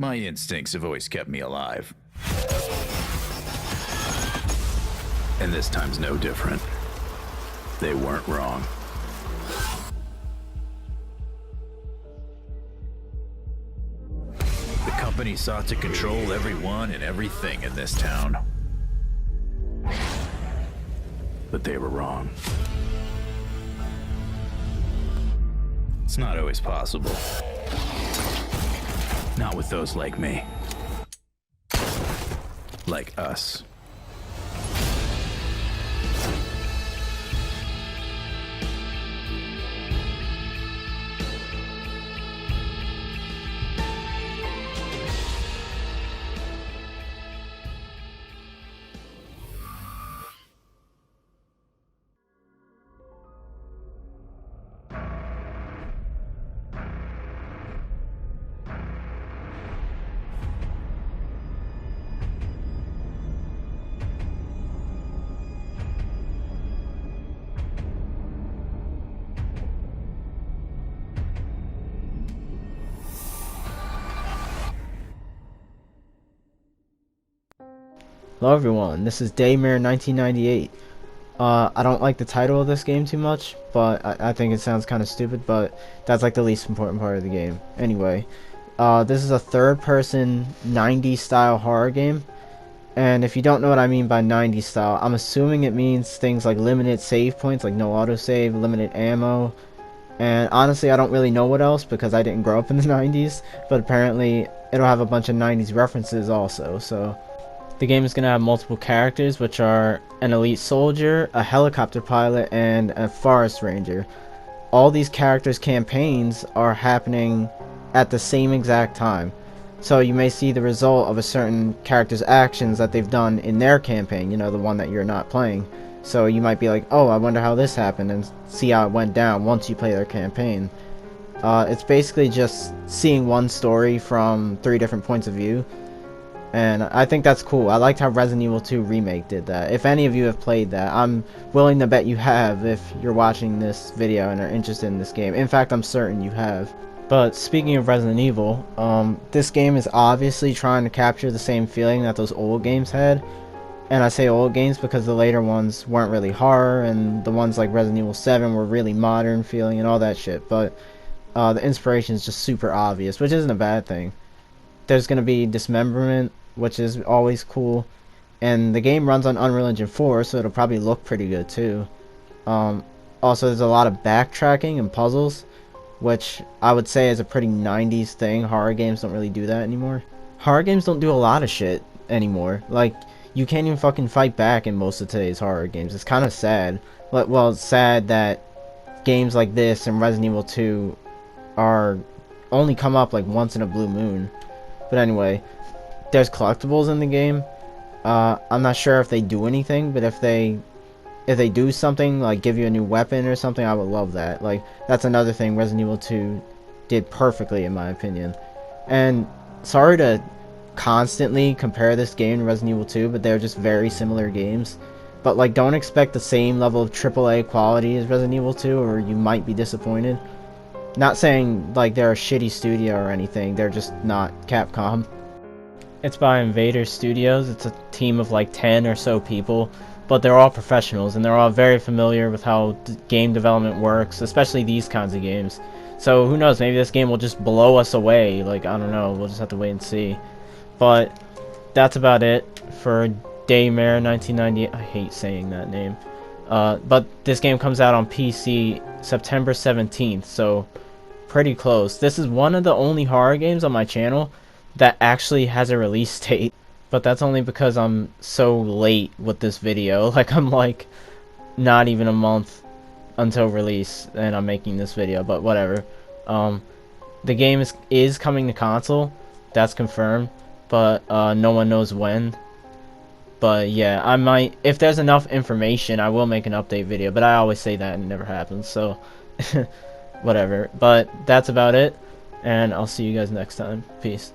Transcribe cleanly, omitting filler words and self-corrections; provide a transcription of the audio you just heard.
My instincts have always kept me alive. And this time's no different. They weren't wrong. The company sought to control everyone and everything in this town. But they were wrong. It's not always possible. Not with those like me. Like us. Hello everyone, this is Daymare 1998. I don't like the title of this game too much, but I think it sounds kind of stupid, but that's like the least important part of the game. Anyway, this is a third-person 90s style horror game, and if you don't know what I mean by 90s style, I'm assuming it means things like limited save points, like no autosave, limited ammo, and honestly I don't really know what else because I didn't grow up in the 90s, but apparently it'll have a bunch of 90s references also, so... The game is going to have multiple characters, which are an elite soldier, a helicopter pilot, and a forest ranger. All these characters' campaigns are happening at the same exact time. So you may see the result of a certain character's actions that they've done in their campaign, you know, the one that you're not playing. So you might be like, oh, I wonder how this happened, and see how it went down once you play their campaign. It's basically just seeing one story from 3 different points of view. And I think that's cool. I liked how Resident Evil 2 Remake did that. If any of you have played that, I'm willing to bet you have if you're watching this video and are interested in this game. In fact, I'm certain you have. But speaking of Resident Evil, this game is obviously trying to capture the same feeling that those old games had. And I say old games because the later ones weren't really horror, and the ones like Resident Evil 7 were really modern feeling and all that shit. But the inspiration is just super obvious, which isn't a bad thing. There's going to be dismemberment, which is always cool, and the game runs on Unreal Engine 4, so it'll probably look pretty good too. Also, there's a lot of backtracking and puzzles, which I would say is a pretty 90s thing. Horror games don't really do that anymore. Horror games don't do a lot of shit anymore. Like, you can't even fucking fight back in most of today's horror games. It's kind of sad. Well, it's sad that games like this and Resident Evil 2 are only come up like once in a blue moon. But anyway, there's collectibles in the game. I'm not sure if they do anything, but if they do something, like give you a new weapon or something, I would love that. Like, that's another thing Resident Evil 2 did perfectly in my opinion. And sorry to constantly compare this game to Resident Evil 2, but they're just very similar games. But like, don't expect the same level of AAA quality as Resident Evil 2 or you might be disappointed. Not saying like they're a shitty studio or anything, they're just not Capcom. It's by Invader Studios. It's a team of like 10 or so people, but they're all professionals and they're all very familiar with how game development works, especially these kinds of games. So who knows, maybe this game will just blow us away. Like, I don't know, we'll just have to wait and see. But that's about it for Daymare 1998. I hate saying that name. But this game comes out on PC September 17th, so pretty close. This is one of the only horror games on my channel that actually has a release date, but that's only because I'm so late with this video. Like, I'm like not even a month until release and I'm making this video, but whatever. The game is coming to console, that's confirmed, but no one knows when. But yeah, I might, if there's enough information, I will make an update video, but I always say that and it never happens, so whatever. But that's about it, and I'll see you guys next time. Peace.